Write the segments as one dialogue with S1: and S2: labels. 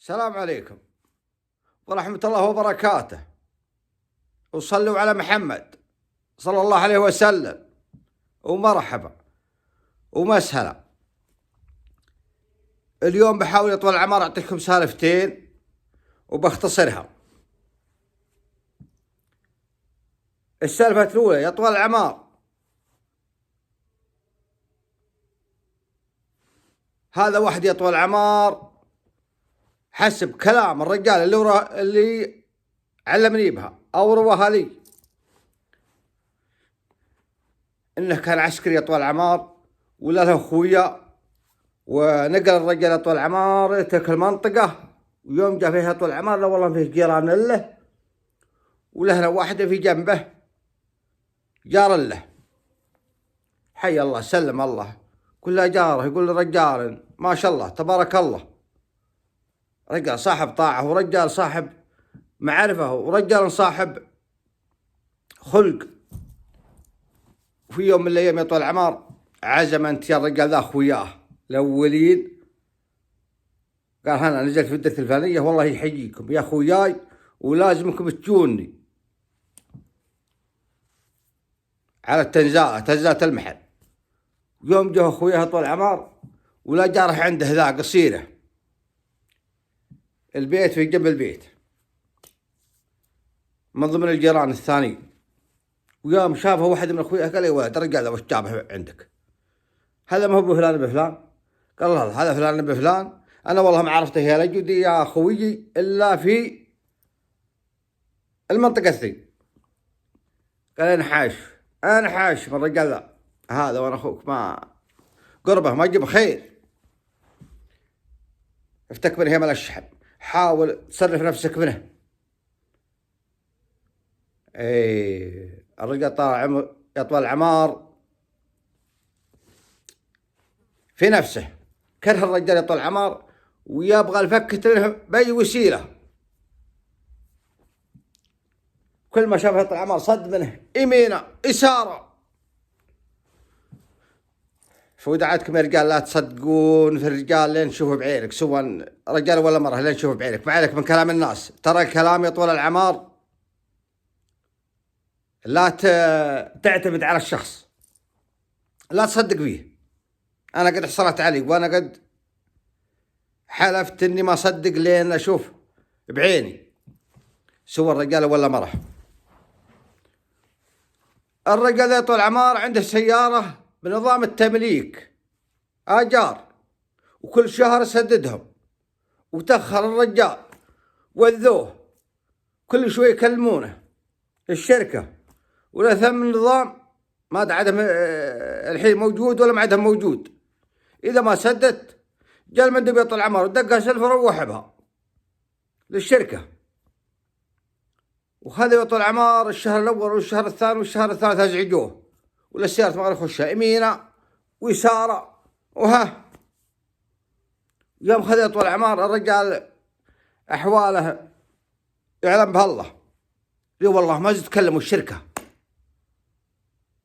S1: السلام عليكم ورحمة الله وبركاته، وصلوا على محمد صلى الله عليه وسلم، ومرحبا ومسهلا. اليوم بحاول يطول العمر أعطيكم سالفتين وبختصرها. السالفة الأولى يا طوال العمر، هذا واحد يا طوال العمر حسب كلام الرجال اللي علمني بها أو رواها لي، إنه كان عسكري يا طوال العمر ولا له خويا، ونقل الرجال يا طوال العمر تلك المنطقة، ويوم جاء فيها طوال العمر لا والله فيه جيران له، وله واحدة في جنبه جار له، حي الله سلم الله كلها جاره. يقول الرجال ما شاء الله تبارك الله، رجال صاحب طاعة ورجال صاحب معرفة ورجال صاحب خلق. في يوم من الأيام يا طوال العمر عزم أنت يا الرجال ذا خوياه الأولين، قال أنا نزلت في الدرة الفلانية والله يحييكم يا خوياي ولازمكم تجوني على تنزات المحل. يوم جه خوياه طول العمر ولا جاره عنده ذا قصيرة، البيت في جنب البيت من ضمن الجيران الثاني. ويوم شافه واحد من اخوياه قال يا ولد الرجال وش جابه عندك؟ هذا ما هو بفلان بفلان؟ قال الله هذا فلان بفلان، انا والله ما عرفته يا لجدي يا خويي الا في المنطقة الثانية. قال انا حاش من الرجال ذا هذا، وانا اخوك ما قربه ما يجيب خير، افتك منه يا مال الشحن، حاول تصرف نفسك منه. الرجال طال يطول العمار في نفسه، كره الرجال يطول العمار ويبغى الفكة له بأي وسيلة. كل ما شافه يطول العمار صد منه يمينه يساره. فودعتكم يا رجال لا تصدقون في الرجال لين تشوفوا بعينك، سواء رجال ولا مرة لين تشوفوا بعينك. ما عليك من كلام الناس، ترى الكلام يطول العمار لا تعتمد على الشخص، لا تصدق فيه. أنا قد حصلت علي وأنا قد حلفت إني ما صدق لين أشوف بعيني سوى الرجال ولا مرة. الرجال ذا طول عمار عنده سيارة بنظام التمليك آجار، وكل شهر سددهم، وتأخر الرجال وذوه كل شوي يكلمونه الشركة ولا ثمن نظام ما عدم الحين موجود ولا ما عدم موجود. إذا ما سدت جاء المندوب يطلع عمر ودقها سلف وروح بها للشركة، وهذا يطلع عمار الشهر الأول والشهر الثاني والشهر الثالث أزعجوه، ولا السيارة ما يخشها يمينه ويساره. وها يوم خذ يطلع عمار الرجال أحواله يعلم بها الله، لي والله ما زد تكلموا الشركة،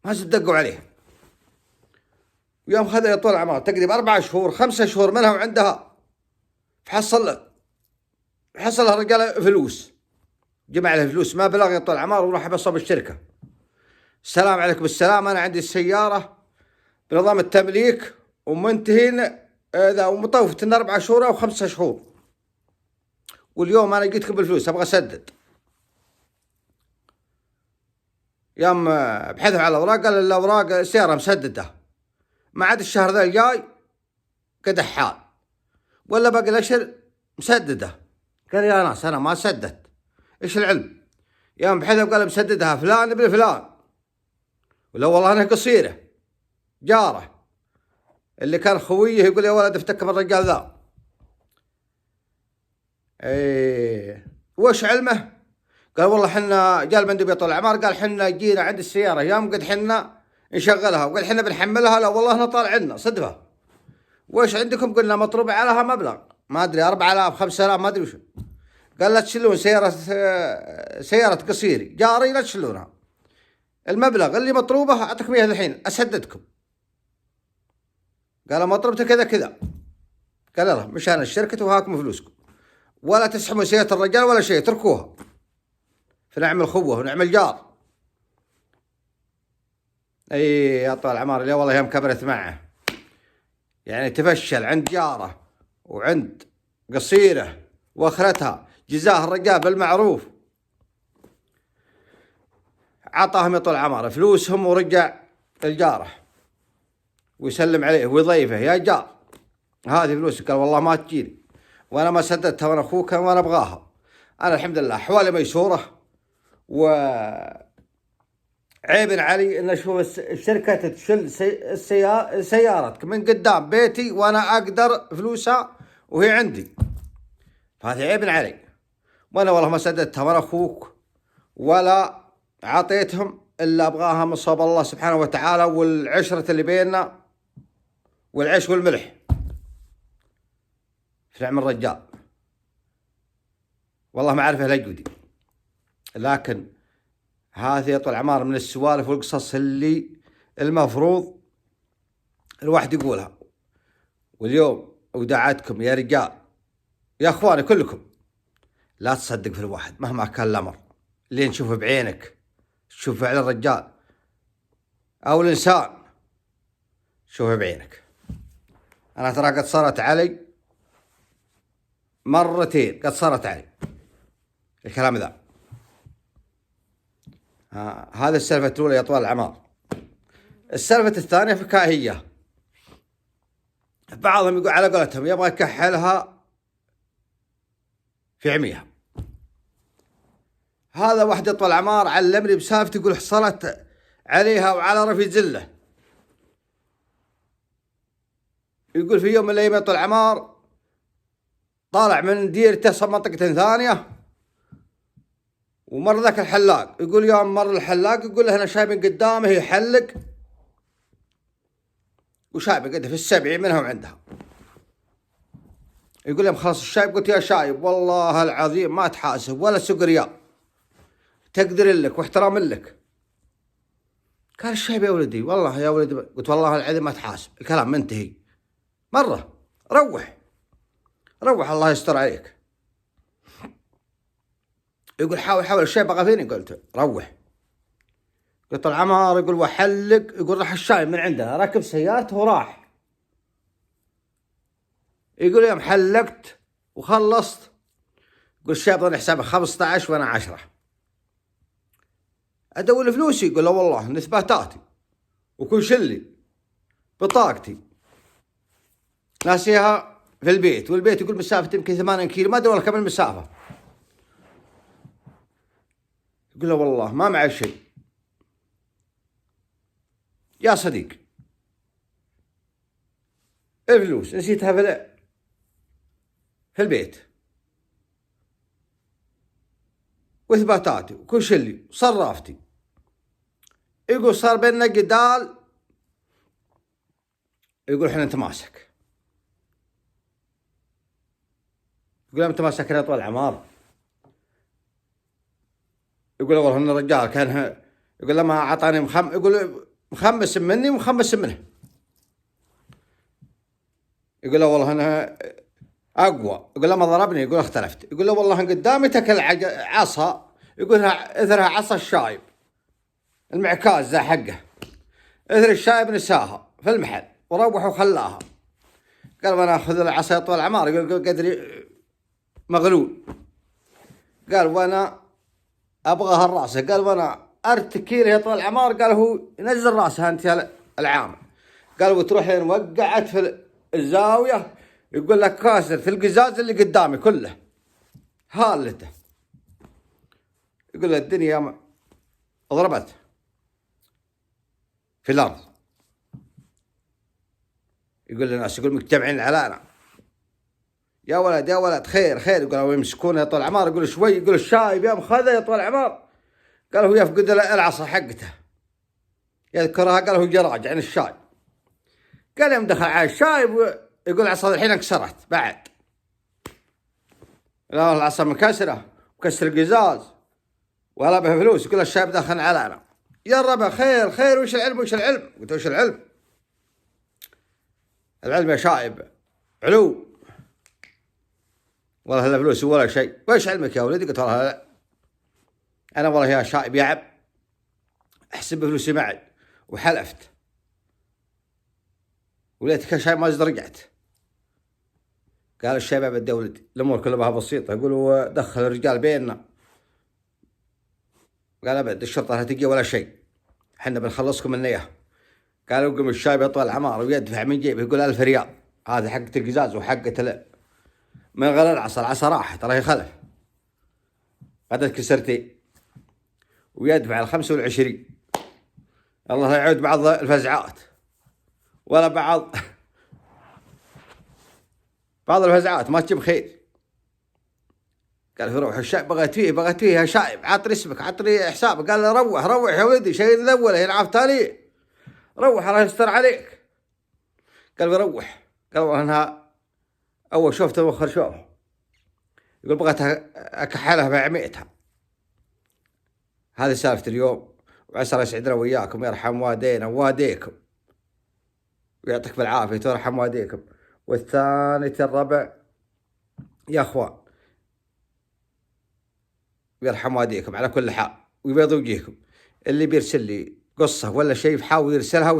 S1: ما زد دقوا عليه. يوم خذ يطول عمار تقريبا 4 شهور 5 شهور منها وعندها، حصل لها الرجال فلوس، جمع له فلوس ما بلغ يطول عمار وراح بصب الشركة. السلام عليكم السلام، أنا عندي السيارة بنظام التمليك ومنتهين ذا ومطوفة إن 4 شهور أو 5 شهور، واليوم أنا جيتكم بالفلوس أبغى أسدد. يوم بحثوا على الأوراق قال الأوراق السيارة مسددة، ما عاد الشهر ذا الجاي قدح حال ولا باقي الأشهر مسددة. قال يا ناس أنا ما سددت، إيش العلم؟ يوم بحثوا قال مسددها فلان ابن فلان، ولا والله أنا قصيرة جاره اللي كان خويه يقول يا ولد افتك من الرجال ذا. وش علمه؟ قال والله حنا جاء المندوب يطلع عمار قال حنا جينا عند السيارة يوم قد حنا نشغلها وقال حنا بنحملها، لا والله طالع عنا صدفة. وش عندكم؟ قلنا مطلوب عليها مبلغ ما أدري 4000 5000 ما أدري وش. قال لا تشلون سيارة قصيري جاري لا تشلونها، المبلغ اللي مطلوبه أعطيكم إياه الحين أسددكم. قال مطلوبته كذا كذا. قال لا مش أنا الشركة وهاكم فلوسكم. ولا تسحبوا سيارة الرجال ولا شيء، اتركوها في نعم الخوة ونعم الجار. اي يا طوال العمار اللي والله يوم كبرت معه يعني تفشل عند جاره وعند قصيره واخرتها، جزاه الرجال بالمعروف، عطاهم يا طول العمار فلوسهم ورجع الجاره ويسلم عليه ويضيفه، يا جار هذه فلوسك. قال والله ما تجيني وانا ما سددتها وانا اخوك وانا ابغاها. انا الحمد لله احوالي ميسوره، وعيب علي ان اشوف الشركه تشل سيارتك من قدام بيتي وانا اقدر فلوسها وهي عندي، فهذا عيب علي. وانا والله ما سددتها وانا اخوك ولا عطيتهم الا ابغاها من صوب الله سبحانه وتعالى والعشره اللي بيننا والعيش والملح في نعم الرجال. والله ما اعرفه الاجودي، لكن هذه يا طول العمار من السوالف والقصص اللي المفروض الواحد يقولها. واليوم ودعتكم يا رجال يا اخواني كلكم، لا تصدق في الواحد مهما كان الامر اللي نشوفه بعينك، تشوف فعل الرجال او الانسان شوفه بعينك. انا ترى قد صارت علي مرتين، قد صارت علي الكلام ذا. هذا السالفة الأولى يا طوال العمار. السالفة الثانية فكاهية، بعضهم يقول على قولتهم يبغى يكحلها في عميها. هذا واحد يا طوال العمار علمني بسالفة، يقول حصلت عليها وعلى رفي زله. يقول في يوم من الأيام يا طوال العمار طالع من ديرته صب منطقة ثانية ومر ذاك الحلاق. يقول يوم مر الحلاق يقول له انا شايب قدامه يحلق وشايب قده في السبع منها وعندها. يقول لهم خلاص الشايب، قلت يا شايب والله العظيم ما تحاسب ولا سقريا، تقدر لك واحترام لك. قال الشايب يا ولدي والله يا ولدي، قلت والله العظيم ما تحاسب، الكلام منتهي مرة، روح الله يستر عليك. يقول حاول الشايب بقى فيني، قلت روح. قلت العمار يقول وحلق، يقول راح الشايب من عنده ركب سيارته وراح. يقول يوم حلقت وخلصت يقول الشايب ظن حسابه 15 وانا 10. ادور فلوسي، يقول لا والله نثباتاتي وكل شلي بطاقتي ناسيها في البيت، والبيت يقول مسافة يمكن 8 كيلو، ما ادري والله كم المسافة. يقول له والله ما معي شيء يا صديق، الفلوس نسيتها في البيت واثباتاتي وكل شيء صرافتي. يقول صار بيننا جدال، يقول احنا نتماسك. يقول انت ماسك يا طول العمار. يقول والله ان الرجال كان يقول لما اعطاني يقول مخمس مني ومخمس منه. يقول له والله انا اقوى. يقول لما ضربني يقول اختلفت. يقول له والله قدامي تكل عصا، يقول اثرها عصا الشايب المعكاز ذا حقه، اثر الشايب نساها في المحل وروح وخلاها. قال وانا اخذ العصا يا طول العمار، يقول قدري مغلول. قال وانا ابغى هالراسه، قال وانا ارتكي له يا طول العمار. قال هو ينزل راسها انت العامل. قال وتروح لين وقعت في الزاويه، يقول لك كاسر في القزاز اللي قدامي كله هالته. يقول له الدنيا ضربت في الارض. يقول للناس يقول مجتمعين علىنا يا ولد خير. يقول يمسكونه يا طول العمار. يقول شوي، يقول الشايب يوم خذه يا طول العمار قال هو يفقد العصا حقته يذكرها، قال هو جراج عن الشايب. قال يوم دخل على الشايب يقول العصا الحين انكسرت بعد، لا العصا مكسره وكسر القزاز ولا به فلوس. يقول الشايب دخل علينا يا ربا خير وش العلم؟ قلت وش العلم؟ العلم يا شايب علو والله لا فلوس ولا شيء. وإيش علمك يا ولدي؟ قلت والله لا، أنا والله يا شايب يا عب أحسب فلوسي معي. وحلفت وليت كل شيء ما زد رجعت. قال الشباب بدي ولدي الأمور كلها بسيطة. يقولوا دخل الرجال بيننا. قال أبد الشرطة لا تجي ولا شيء، حنا بنخلصكم من إياه. قالوا قم الشايب يطول العمار ويدفع من جيبه يقول 1000 ريال، هذه حقة القزاز وحقة من غير العصا راحت ترى خلف. غدت كسرتين ويدفع 25. الله لا يعود بعض الفزعات ولا بعض الفزعات ما تجيب خير. قال روح الشايب بغيت فيه يا شايب، عطني اسمك عطني حسابك. قال له روح يا ولدي، شيء الاول هنا عرفت عليه، روح الله يستر عليك. قال روح. قال والله انها اول شفته وخر شوف. يقول بغيت اكحلها بعميتها. هذه سالفة اليوم، وعسى يسعدنا وياكم، يرحم والدينا ووالديكم ويعطيك بالعافية ويرحم والديكم. والثاني الربع يا اخوان ويرحم والديكم على كل حال ويبيض وجيهكم. اللي بيرسل لي قصة ولا شيء يحاول يرسلها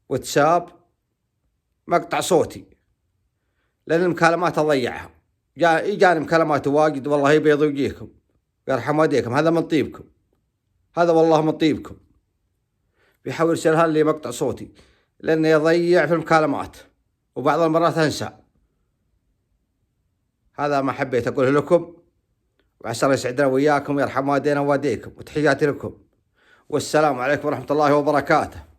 S1: واتساب مقطع صوتي، لأن المكالمات أضيعها. جاني مكالمات واجد والله يبيض وجيهكم يرحم والديكم. هذا من طيبكم، هذا والله من طيبكم. بيحاول يرسلها لي مقطع صوتي لأنه يضيع في المكالمات وبعض المرات أنسى. هذا ما حبيت أقوله لكم، وعسى الله يسعدنا وياكم ويرحم والدينا ووالديكم. وتحياتي لكم والسلام عليكم ورحمة الله وبركاته.